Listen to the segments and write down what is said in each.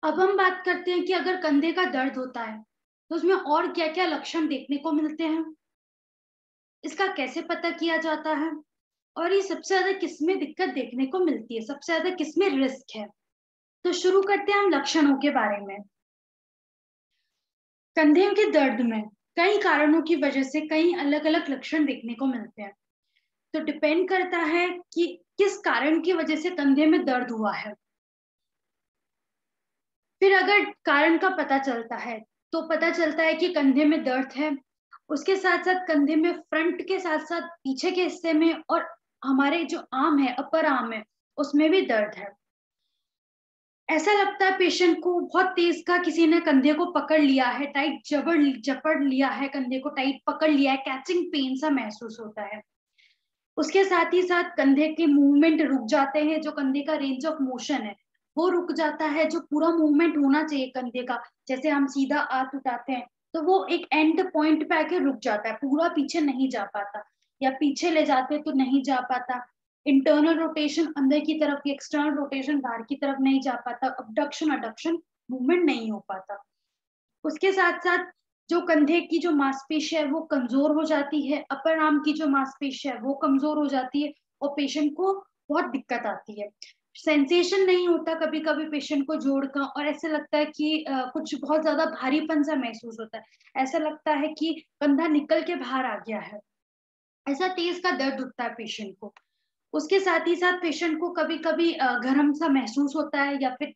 अब हम बात करते हैं कि अगर कंधे का दर्द होता है, तो उसमें और क्या-क्या लक्षण देखने को मिलते हैं? इसका कैसे पता किया जाता है? और ये सबसे ज़्यादा किसमें दिक्कत देखने को मिलती है? सबसे ज़्यादा किसमें रिस्क है? तो शुरू करते हैं हम लक्षणों के बारे में। कंधे के दर्द में कई कारणों की वजह से कई अलग-अलग लक्षण देखने को मिलते हैं। तो डिपेंड करता है कि किस कारण की वजह से कंधे में दर्द हुआ है। फिर अगर कारण का पता चलता है, तो पता चलता है कि कंधे में दर्द है। उसके साथ-साथ कंधे में फ्रंट के साथ-साथ पीछे के हिस्से में और हमारे जो आर्म है, अपर आर्म है, उसमें भी दर्द है। ऐसा लगता है पेशेंट को बहुत तेज़ का किसी ने कंधे को पकड़ लिया है, टाइट जकड़ लिया है, कंधे को टाइट पकड़ लिया है, कैचिंग पेन सा महसूस होता है। उसके साथ ही साथ कंधे के मूवमेंट रुक जाते हैं, जो कंधे का रेंज ऑफ मोशन है, वो रुक जाता है, जो पूरा मूवमेंट होना चाहिए कंधे का, जैसे हम सीधा हाथ उठाते हैं, तो वो एक एंड पॉइंट पे आके रुक जाता है, पूरा पीछे नहीं जा पाता या पीछे ले जाते हैं तो नहीं जा पाता। इंटरनल रोटेशन अंदर की तरफ, एक्सटर्नल रोटेशन बाहर की तरफ नहीं जा पाता, अबडक्शन, एडक्शन मूवमेंट नहीं हो पाता। उसके साथ-साथ जो कंधे की जो मांसपेशी है वो कमज़ोर हो जाती है, अपर आर्म की जो मांसपेशी है वो कमज़ोर हो जाती है और पेशेंट को बहुत दिक्कत आती है। सेंसेशन नहीं होता कभी-कभी पेशेंट को जोड़ का और ऐसा लगता है कि कुछ बहुत ज़्यादा भारीपन-सा महसूस होता है। ऐसा लगता है कि कंधा निकल के बाहर आ गया है। ऐसा तेज़ का दर्द उठता है पेशेंट को। उसके साथ ही साथ पेशेंट को कभी-कभी गरम-सा महसूस होता है या फिर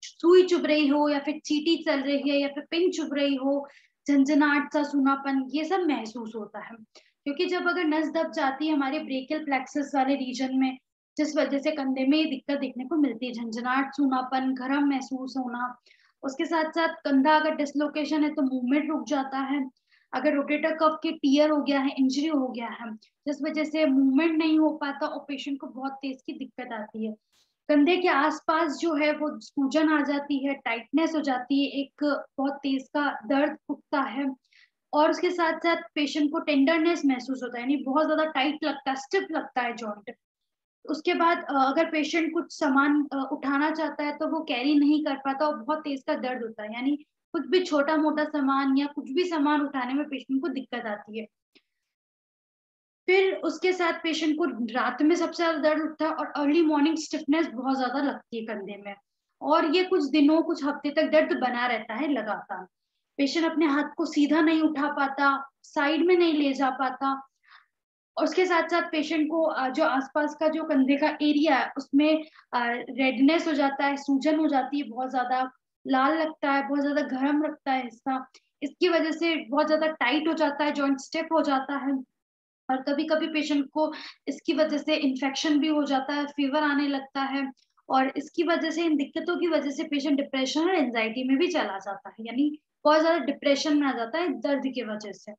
सुई चुभ रही हो या फिर चींटी चल रही है या फिर पिन चुभ रही हो, झनझनाहट सा, सूनापन, ये सब महसूस होता है। क्योंकि जब अगर नस दब जाती है हमारे ब्रेकियल प्लेक्सस वाले रीजन में, जिस वजह से कंधे में ये दिक्कत देखने को मिलती है, झनझनाहट, सूनापन, गरम महसूस होना। उसके साथ-साथ कंधा अगर डिस्लोकेशन है तो मूवमेंट रुक जाता है। अगर रोटेटर कफ के टियर हो गया है, इंजरी हो गया है, जिस वजह से मूवमेंट नहीं हो पाता और पेशेंट को बहुत तेज़ की दिक्कत आती है। कंधे के आस-पास जो है वो सूजन आ जाती है, टाइटनेस हो जाती है, एक बहुत तेज़ का दर्द उठता है और उसके साथ-साथ पेशेंट को टेंडरनेस महसूस होता है, यानी बहुत ज़्यादा टाइट लगता है, स्टिफ लगता है जॉइंट। उसके बाद अगर पेशेंट कुछ सामान उठाना चाहता है तो वो कैरी नहीं कर पाता और बहुत तेज़ का दर्द होता है, यानी कुछ भी छोटा-मोटा सामान या कुछ भी सामान उठाने में पेशेंट को दिक्कत आती है। फिर उसके साथ पेशेंट को रात में सबसे ज़्यादा दर्द उठता है और अर्ली मॉर्निंग स्टिफनेस बहुत ज़्यादा लगती है कंधे में और ये कुछ दिनों, कुछ हफ्ते तक दर्द बना रहता है लगातार। पेशेंट अपने हाथ को सीधा नहीं उठा पाता, साइड में नहीं ले जा पाता और उसके साथ-साथ पेशेंट को जो आस-पास का जो कंधे का एरिया है, उसमें रेडनेस हो जाता है, सूजन हो जाती है बहुत ज़्यादा, लाल लगता है, बहुत ज़्यादा गरम लगता है हिस्सा। इसकी वजह से बहुत ज़्यादा टाइट हो जाता है, जॉइंट स्टिफ हो जाता है। और कभी-कभी पेशेंट को इसकी वजह से इन्फेक्शन भी हो जाता है, फीवर आने लगता है और इसकी वजह से इन दिक्कतों की वजह से पेशेंट डिप्रेशन और एंग्ज़ायटी में भी चला जाता है, यानी बहुत ज़्यादा डिप्रेशन में आ जाता है दर्द की वजह से।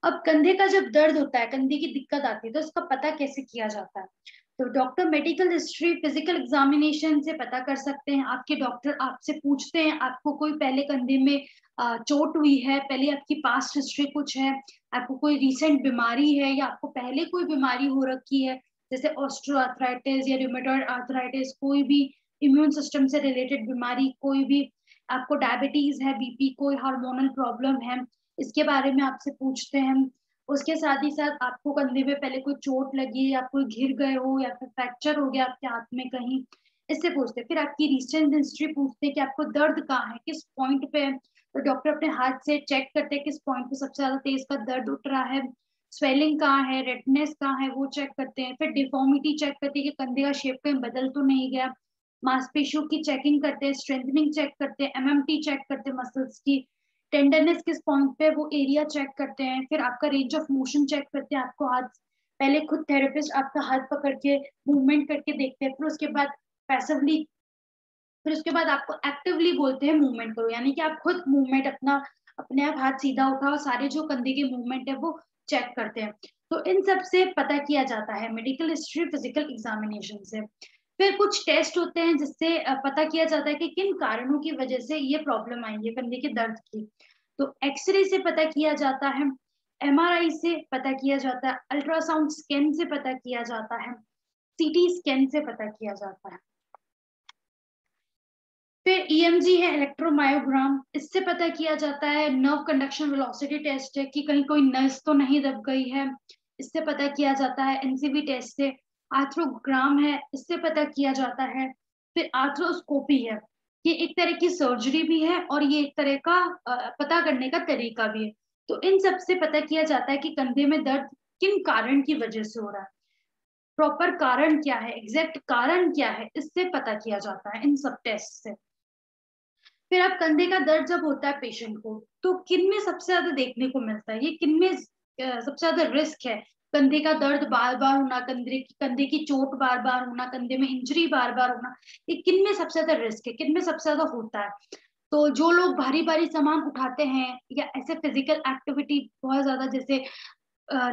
अब कंधे का जब दर्द होता है, कंधे की दिक्कत आती है, तो इसका पता कैसे किया जाता है? तो doctor medical history, physical examination से पता कर सकते हैं। आपके डॉक्टर आपसे पूछते हैं, आपको कोई पहले कंधे में चोट हुई है, पहले आपकी पास्ट हिस्ट्री कुछ है, आपको कोई रीसेंट बीमारी है या आपको पहले कोई बीमारी हो रखी है, जैसे ऑस्टियोआर्थराइटिस या रूमेटॉइड आर्थराइटिस, कोई भी इम्यून सिस्टम से रिलेटेड बीमारी, कोई भी आपको डायबिटीज है, बीपी, कोई हार्मोनल प्रॉब्लम है, इसके बारे में आपसे पूछते हैं। उसके साथ ही साथ आपको कंधे में पहले कोई चोट लगी या कोई गिर गए हो या फिर फ्रैक्चर हो गया आपके हाथ में कहीं, इससे पूछते हैं। फिर आपकी रिसेंट हिस्ट्री पूछते हैं कि आपको दर्द कहाँ है, किस पॉइंट पे है। तो डॉक्टर अपने हाथ से चेक करते हैं किस पॉइंट पे सबसे ज़्यादा तेज़ का दर्द उठ रहा है, स्वेलिंग कहाँ है, रेडनेस कहाँ है, वो चेक करते हैं। फिर डिफॉर्मिटी चेक करते हैं कि कंधे का शेप कहीं बदल तो नहीं गया। मांसपेशियों की चेकिंग करते हैं, स्ट्रेंथनिंग चेक करते हैं, एमएमटी चेक करते हैं मसल्स की, टेंडरनेस किस पॉइंट पे है वो एरिया चेक करते हैं। फिर आपका रेंज ऑफ मोशन चेक करते हैं, आपको हाथ पहले खुद थेरेपिस्ट आपका हाथ पकड़ के मूवमेंट करके देखते हैं, फिर उसके बाद पैसिवली, फिर उसके बाद आपको एक्टिवली बोलते हैं मूवमेंट करो, यानी कि आप खुद मूवमेंट अपना अपने आप हाथ सीधा उठाओ, सारे जो कंधे के मूवमेंट है वो चेक करते हैं। तो इन सब से पता किया जाता है मेडिकल हिस्ट्री, फिजिकल एग्जामिनेशन से। फिर कुछ टेस्ट होते हैं जिससे पता किया जाता है कि किन कारणों की वजह से ये प्रॉब्लम आई है कंधे के दर्द की। तो एक्सरे से पता किया जाता है, एमआरआई से पता किया जाता है, अल्ट्रासाउंड स्कैन से पता किया जाता है, सीटी स्कैन से पता किया जाता है। फिर ईएमजी है, इलेक्ट्रोमायोग्राम, इससे पता किया जाता है। नर्व कंडक्शन वेलोसिटी टेस्ट है कि कहीं कोई नस तो नहीं दब गई है, इससे पता किया जाता है। एनसीवी टेस्ट से। आर्थ्रोग्राम है, इससे पता किया जाता है। फिर आर्थ्रोस्कोपी है, ये एक तरह की सर्जरी भी है और ये एक तरह का पता करने का तरीका भी है। तो इन सब से पता किया जाता है कि कंधे में दर्द किन कारण की वजह से हो रहा है, प्रॉपर कारण क्या है, एग्जैक्ट कारण क्या है, इससे पता किया जाता है इन सब टेस्ट से। फिर अब कंधे का दर्द जब होता है पेशेंट को, तो किन में सबसे ज्यादा देखने को मिलता है, ये किन में सबसे ज्यादा रिस्क है। कंधे का दर्द बार बार होना, कंधे की चोट बार बार होना, कंधे में इंजरी बार बार होना, ये किन में सबसे ज्यादा रिस्क है, किन में सबसे ज्यादा होता है। तो जो लोग भारी भारी सामान उठाते हैं या ऐसे फिजिकल एक्टिविटी बहुत ज्यादा, जैसे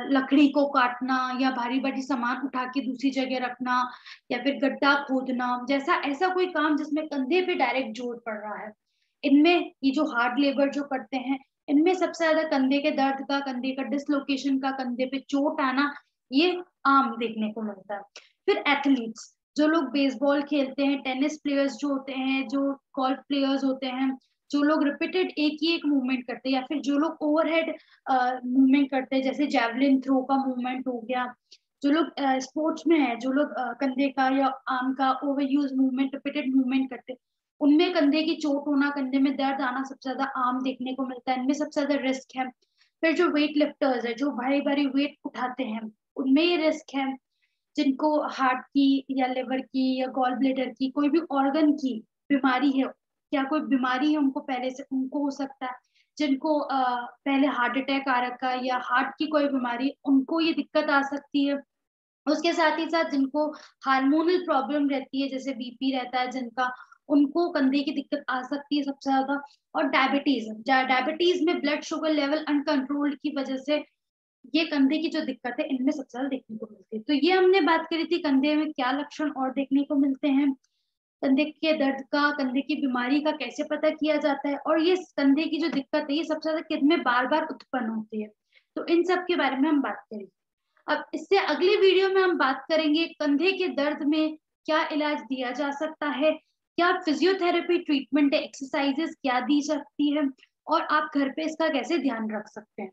लकड़ी को काटना या भारी भारी सामान उठा के दूसरी जगह रखना या फिर गड्ढा खोदना, जैसा ऐसा कोई काम जिसमें कंधे पे डायरेक्ट जोर पड़ रहा है, इनमें ये जो हार्ड लेबर जो करते हैं, इनमें सबसे ज्यादा कंधे के दर्द का, कंधे का डिसलोकेशन का, कंधे पे चोट आना, ये आम देखने को मिलता है। फिर एथलीट्स, जो लोग बेसबॉल खेलते हैं, टेनिस प्लेयर्स जो होते हैं, जो गोल्फ प्लेयर्स होते हैं, जो लोग रिपीटेड एक ही एक मूवमेंट करते हैं, या फिर जो लोग ओवरहेड मूवमेंट करते हैं, जैसे जैवलिन थ्रो का मूवमेंट हो गया, जो लोग स्पोर्ट्स में है, जो लोग कंधे का या आर्म का over use movement, repeated movement करते हैं, उनमें कंधे की चोट होना, कंधे में दर्द आना सबसे ज्यादा आम देखने को मिलता है, इनमें सबसे ज्यादा रिस्क है। फिर जो वेट लिफ्टर्स है, जो भारी भारी वेट उठाते हैं, उनमें ये रिस्क है। जिनको हार्ट की या लिवर की या गॉल ब्लेडर की कोई भी ऑर्गन की बीमारी है, या कोई बीमारी है उनको पहले से, उनको हो सकता है। जिनको पहले हार्ट अटैक आ रखा है या हार्ट की कोई बीमारी, उनको ये दिक्कत आ सकती है। उसके साथ ही साथ जिनको हार्मोनल प्रॉब्लम रहती है, जैसे बीपी रहता है जिनका, उनको कंधे की दिक्कत आ सकती है सबसे ज्यादा। और डायबिटीज, डायबिटीज में ब्लड शुगर लेवल अनकंट्रोल्ड की वजह से ये कंधे की जो दिक्कत है, इनमें सबसे ज्यादा देखने को मिलती है। तो ये हमने बात करी थी कंधे में क्या लक्षण और देखने को मिलते हैं, कंधे के दर्द का, कंधे की बीमारी का कैसे पता किया जाता है, और ये कंधे की जो दिक्कत है ये सबसे ज्यादा किन में बार बार उत्पन्न होती है। तो इन सब के बारे में हम बात करेंगे। अब इससे अगली वीडियो में हम बात करेंगे कंधे के दर्द में क्या इलाज दिया जा सकता है, क्या फिजियोथेरेपी ट्रीटमेंट, एक्सरसाइजेस क्या दी सकती है, और आप घर पे इसका कैसे ध्यान रख सकते हैं।